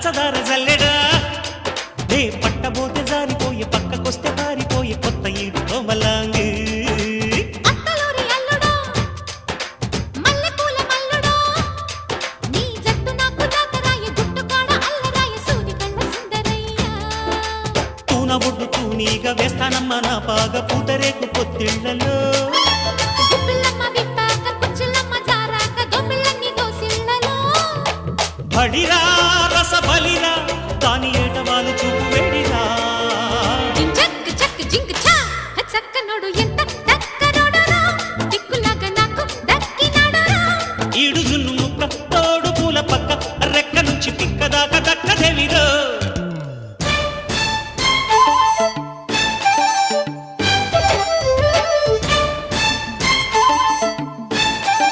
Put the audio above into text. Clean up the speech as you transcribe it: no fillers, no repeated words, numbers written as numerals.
పంచదార జల్లెడా నే పట్టబోతే జారిపోయే పక్కకొస్తే పారిపోయే కొత్త ఈడు కోమలాంగి ఒడ్డు తూనీగా వేస్తానమ్మ నా పాగ పూతరేకు పొత్తిళ్లలో బడిరా రస బలిరా దాని